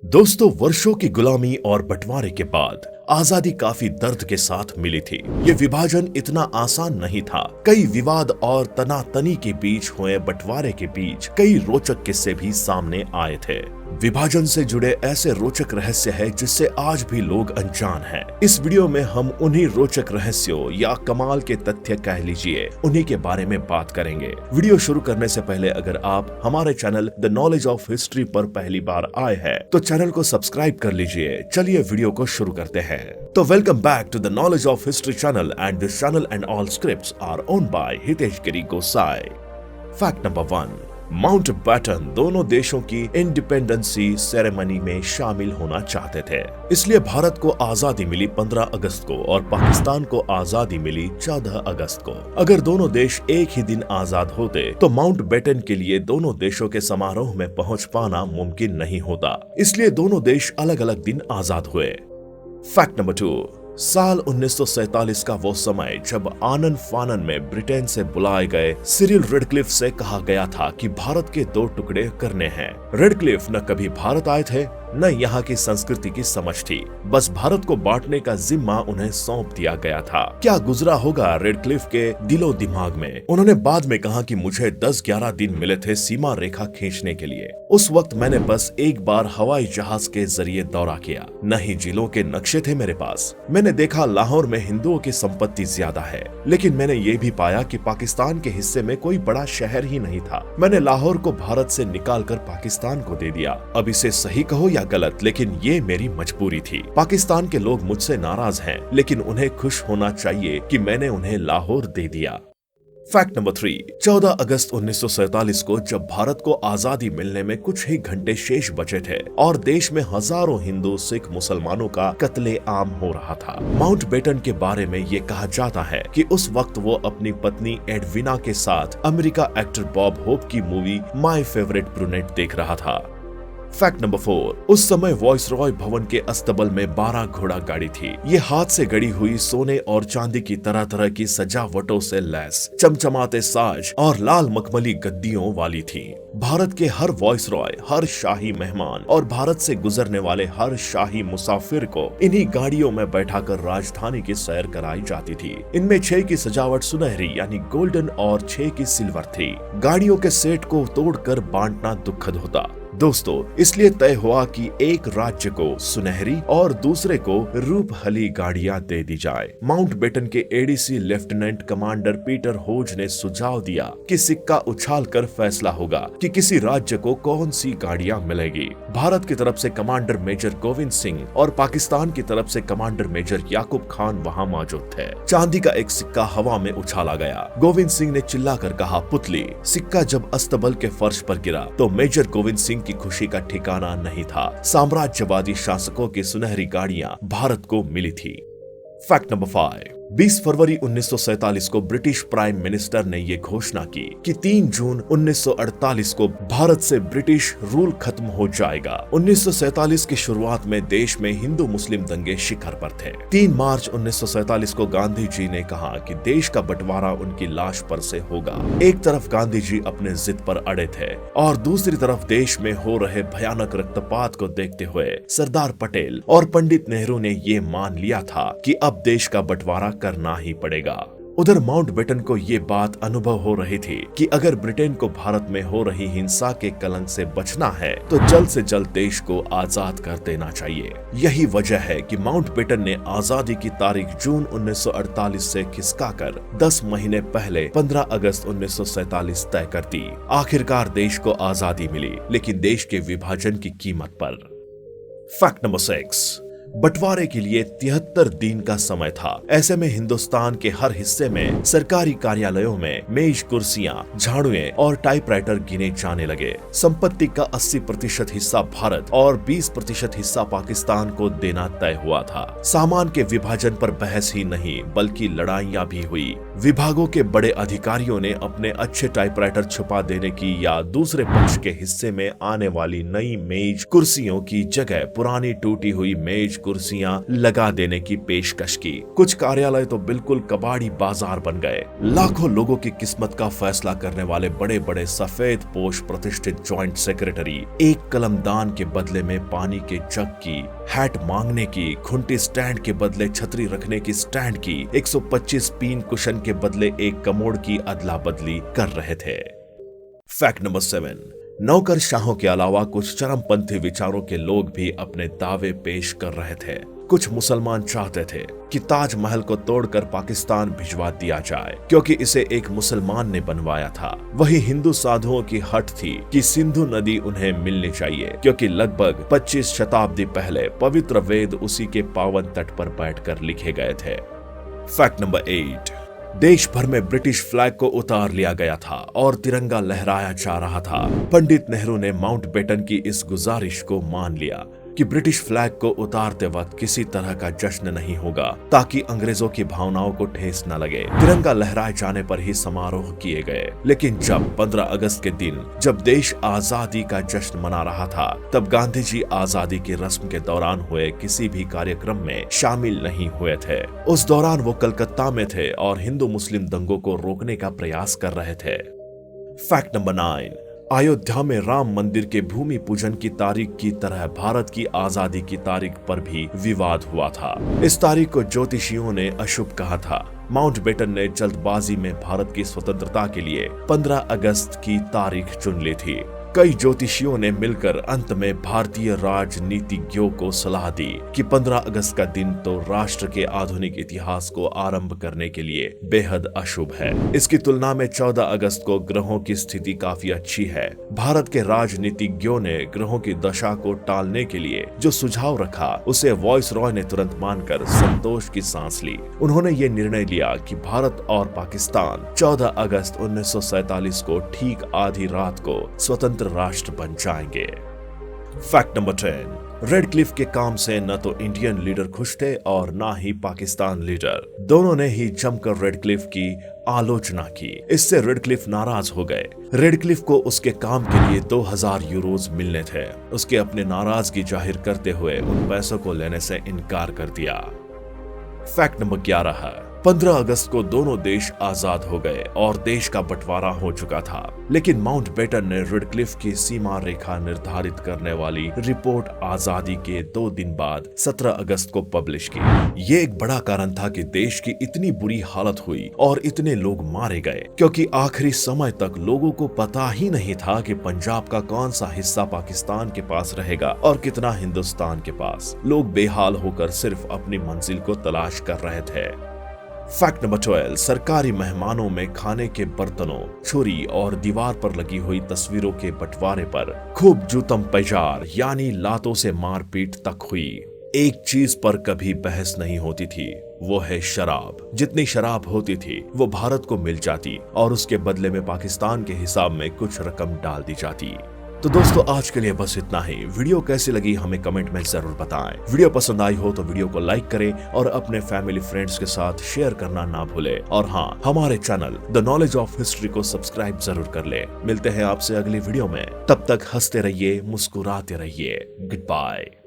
दोस्तों, वर्षों की गुलामी और बंटवारे के बाद आजादी काफी दर्द के साथ मिली थी। ये विभाजन इतना आसान नहीं था। कई विवाद और तनातनी के बीच हुए बंटवारे के बीच कई रोचक किस्से भी सामने आए थे। विभाजन से जुड़े ऐसे रोचक रहस्य है जिससे आज भी लोग अनजान हैं। इस वीडियो में हम उन्हीं रोचक रहस्यों या कमाल के तथ्य कह लीजिए, उन्हीं के बारे में बात करेंगे। वीडियो शुरू करने से पहले अगर आप हमारे channel the knowledge of history पर पहली बार आए हैं तो चैनल को सब्सक्राइब कर लीजिए। चलिए वीडियो को शुरू करते हैं। तो welcome back to the knowledge of history channel and this channel and all scripts are own by Hitesh Giri Gosai. Fact number 1, Mountbatten दोनों देशों की इंडिपेंडेंसी सेरेमनी में शामिल होना चाहते थे। इसलिए भारत को आजादी मिली 15 अगस्त को और पाकिस्तान को आजादी मिली 14 अगस्त को। अगर दोनों देश एक ही दिन आजाद होते तो माउंटबेटन के लिए दोनों देशों के समारोह में पहुंच पाना मुमकिन नहीं होता। इसलिए दोनों देश अलग अलग दिन आजाद हुए। फैक्ट नंबर 2, साल 1947 का वो समय जब आनन फानन में ब्रिटेन से बुलाए गए सिरिल रेडक्लिफ से कहा गया था कि भारत के 2 टुकड़े करने हैं। रेडक्लिफ न कभी भारत आए थे न यहाँ की संस्कृति की समझ थी, बस भारत को बांटने का जिम्मा उन्हें सौंप दिया गया था। क्या गुजरा होगा रेडक्लिफ के दिलो दिमाग में? उन्होंने बाद में कहा कि मुझे 10-11 दिन मिले थे सीमा रेखा खींचने के लिए। उस वक्त मैंने बस एक बार हवाई जहाज के जरिए दौरा किया, न ही जिलों के नक्शे थे मेरे पास। मैंने देखा लाहौर में हिंदुओं की संपत्ति ज्यादा है, लेकिन मैंने ये भी पाया कि पाकिस्तान के हिस्से में कोई बड़ा शहर ही नहीं था। मैंने लाहौर को भारत से निकाल कर पाकिस्तान को दे दिया। अब इसे सही कहो या गलत, लेकिन ये मेरी मजबूरी थी। पाकिस्तान के लोग मुझसे नाराज हैं, लेकिन उन्हें खुश होना चाहिए कि मैंने उन्हें लाहौर दे दिया। फैक्ट नंबर 3, 14 अगस्त 1947 को जब भारत को आजादी मिलने में कुछ ही घंटे शेष बचे थे और देश में हजारों हिंदू सिख मुसलमानों का कत्ले-आम हो रहा था। माउंटबेटन के बारे में ये कहा जाता है कि उस वक्त वो अपनी पत्नी एडविना के साथ अमेरिका एक्टर बॉब होप की मूवी माय फेवरेट ब्रूनेट देख रहा था। फैक्ट नंबर 4, उस समय वॉइसरॉय भवन के अस्तबल में 12 घोड़ा गाड़ी थी। ये हाथ से गढ़ी हुई सोने और चांदी की तरह तरह की सजावटों से लैस, चमचमाते साज और लाल मखमली गद्दियों वाली थी। भारत के हर वॉइसरॉय, हर शाही मेहमान और भारत से गुजरने वाले हर शाही मुसाफिर को इन्हीं गाड़ियों में बैठाकर राजधानी की सैर कराई जाती थी। इनमें 6 की सजावट सुनहरी यानी गोल्डन और 6 की सिल्वर थी। गाड़ियों के सेट को तोड़कर बांटना दुखद होता दोस्तों, इसलिए तय हुआ कि एक राज्य को सुनहरी और दूसरे को रूपहली गाड़ियां दे दी जाए। माउंटबेटन के एडीसी लेफ्टिनेंट कमांडर पीटर होज ने सुझाव दिया कि सिक्का उछालकर फैसला होगा कि किसी राज्य को कौन सी गाड़ियां मिलेगी। भारत की तरफ से कमांडर मेजर गोविंद सिंह और पाकिस्तान की तरफ से कमांडर मेजर याकूब खान वहां मौजूद थे। चांदी का एक सिक्का हवा में उछाला गया। गोविंद सिंह ने चिल्लाकर कहा, पुतली। सिक्का जब अस्तबल के फर्श पर गिरा तो मेजर गोविंद सिंह की खुशी का ठिकाना नहीं था। साम्राज्यवादी शासकों की सुनहरी गाड़ियां भारत को मिली थी। फैक्ट नंबर 5, 20 फरवरी 1947 को ब्रिटिश प्राइम मिनिस्टर ने ये घोषणा की कि 3 जून 1948 को भारत से ब्रिटिश रूल खत्म हो जाएगा। 1947 की शुरुआत में देश में हिंदू मुस्लिम दंगे शिखर पर थे। 3 मार्च 1947 को गांधी जी ने कहा कि देश का बंटवारा उनकी लाश पर से होगा। एक तरफ गांधी जी अपने जिद पर अड़े थे और दूसरी तरफ देश में हो रहे भयानक रक्तपात को देखते हुए सरदार पटेल और पंडित नेहरू ने ये मान लिया था कि अब देश का बंटवारा करना ही पड़ेगा। उधर माउंटबेटन को ये बात अनुभव हो रही थी कि अगर ब्रिटेन को भारत में हो रही हिंसा के कलंक से बचना है तो जल्द से जल्द देश को आजाद कर देना चाहिए। यही वजह है कि माउंटबेटन ने आजादी की तारीख जून 1948 से खिसकाकर 10 महीने पहले 15 अगस्त 1947 तय कर दी। आखिरकार देश को आजादी मिली, लेकिन देश के विभाजन की कीमत पर। फैक्ट नंबर 6, बंटवारे के लिए 73 दिन का समय था। ऐसे में हिंदुस्तान के हर हिस्से में सरकारी कार्यालयों में मेज, कुर्सियां, झाड़ुएं और टाइपराइटर गिने जाने लगे। संपत्ति का 80% हिस्सा भारत और 20% हिस्सा पाकिस्तान को देना तय हुआ था। सामान के विभाजन पर बहस ही नहीं बल्कि लड़ाइयां भी हुई। विभागों के बड़े अधिकारियों ने अपने अच्छे टाइपराइटर छुपा देने की या दूसरे पक्ष के हिस्से में आने वाली नई मेज, कुर्सियों की जगह पुरानी टूटी हुई मेज, कुर्सियां लगा देने की पेशकश की। कुछ कार्यालय तो बिल्कुल कबाड़ी बाजार बन गए। लाखों लोगों की किस्मत का फैसला करने वाले बड़े बड़े सफेद पोश प्रतिष्ठित जॉइंट सेक्रेटरी एक कलमदान के बदले में पानी के जग की, हैट मांगने की, खुंटी स्टैंड के बदले छतरी रखने की स्टैंड की, 125 पीन कुशन के बदले एक कमोड की अदला बदली कर रहे थे। फैक्ट नंबर 7, नौकरशाहों के अलावा कुछ चरमपंथी विचारों के लोग भी अपने दावे पेश कर रहे थे। कुछ मुसलमान चाहते थे कि ताजमहल को तोड़कर पाकिस्तान भिजवा दिया जाए क्योंकि इसे एक मुसलमान ने बनवाया था। वही हिंदू साधुओं की हट थी कि सिंधु नदी उन्हें मिलनी चाहिए क्योंकि लगभग 25 शताब्दी पहले पवित्र वेद उसी के पावन तट पर बैठकर लिखे गए थे। फैक्ट नंबर 8, देश भर में ब्रिटिश फ्लैग को उतार लिया गया था और तिरंगा लहराया जा रहा था। पंडित नेहरू ने माउंटबेटन की इस गुजारिश को मान लिया कि ब्रिटिश फ्लैग को उतारते वक्त किसी तरह का जश्न नहीं होगा ताकि अंग्रेजों की भावनाओं को ठेस न लगे। तिरंगा लहराए जाने पर ही समारोह किए गए। लेकिन जब 15 अगस्त के दिन जब देश आजादी का जश्न मना रहा था, तब गांधी जी आजादी की रस्म के दौरान हुए किसी भी कार्यक्रम में शामिल नहीं हुए थे। उस दौरान वो कलकत्ता में थे और हिंदू मुस्लिम दंगों को रोकने का प्रयास कर रहे थे। फैक्ट नंबर 9, अयोध्या में राम मंदिर के भूमि पूजन की तारीख की तरह भारत की आजादी की तारीख पर भी विवाद हुआ था। इस तारीख को ज्योतिषियों ने अशुभ कहा था। माउंटबेटन ने जल्दबाजी में भारत की स्वतंत्रता के लिए 15 अगस्त की तारीख चुन ली थी। कई ज्योतिषियों ने मिलकर अंत में भारतीय राजनीतिज्ञों को सलाह दी कि 15 अगस्त का दिन तो राष्ट्र के आधुनिक इतिहास को आरंभ करने के लिए बेहद अशुभ है। इसकी तुलना में 14 अगस्त को ग्रहों की स्थिति काफी अच्छी है। भारत के राजनीतिज्ञों ने ग्रहों की दशा को टालने के लिए जो सुझाव रखा, उसे वॉइस रॉय ने तुरंत मानकर संतोष की सांस ली। उन्होंने ये निर्णय लिया कि भारत और पाकिस्तान 14 अगस्त 1947 को ठीक आधी रात को स्वतंत्र राष्ट्र बन जाएंगे। फैक्ट नंबर 10, रेड क्लिफ के काम से न तो इंडियन लीडर खुश थे और न ही पाकिस्तान लीडर। दोनों ने ही जमकर रेड क्लिफ की आलोचना की। इससे रेड क्लिफ नाराज हो गए। रेड क्लिफ को उसके काम के लिए 2000 यूरोज मिलने थे। उसके अपने नाराजगी जाहिर करते हुए उन पैसों को लेने से इनकार कर दिया। फैक्ट नंबर 11 है, 15 अगस्त को दोनों देश आजाद हो गए और देश का बंटवारा हो चुका था। लेकिन माउंटबेटन ने रेड क्लिफ की सीमा रेखा निर्धारित करने वाली रिपोर्ट आजादी के 2 दिन बाद 17 अगस्त को पब्लिश की। ये एक बड़ा कारण था कि देश की इतनी बुरी हालत हुई और इतने लोग मारे गए क्योंकि आखिरी समय तक लोगों को पता ही नहीं था कि पंजाब का कौन सा हिस्सा पाकिस्तान के पास रहेगा और कितना हिंदुस्तान के पास। लोग बेहाल होकर सिर्फ अपनी मंजिल को तलाश कर रहे थे। फैक्ट नंबर 12, सरकारी मेहमानों में खाने के बर्तनों, छुरी और दीवार पर लगी हुई तस्वीरों के बंटवारे पर खूब जूतम पैजार यानी लातों से मारपीट तक हुई। एक चीज पर कभी बहस नहीं होती थी, वो है शराब। जितनी शराब होती थी वो भारत को मिल जाती और उसके बदले में पाकिस्तान के हिसाब में कुछ रकम डाल दी जाती। तो दोस्तों आज के लिए बस इतना ही। वीडियो कैसी लगी हमें कमेंट में जरूर बताएं। वीडियो पसंद आई हो तो वीडियो को लाइक करें और अपने फैमिली फ्रेंड्स के साथ शेयर करना ना भूलें। और हाँ, हमारे channel the knowledge of history को सब्सक्राइब जरूर कर लें। मिलते हैं आपसे अगली वीडियो में। तब तक हंसते रहिए, मुस्कुराते रहिए। Good bye.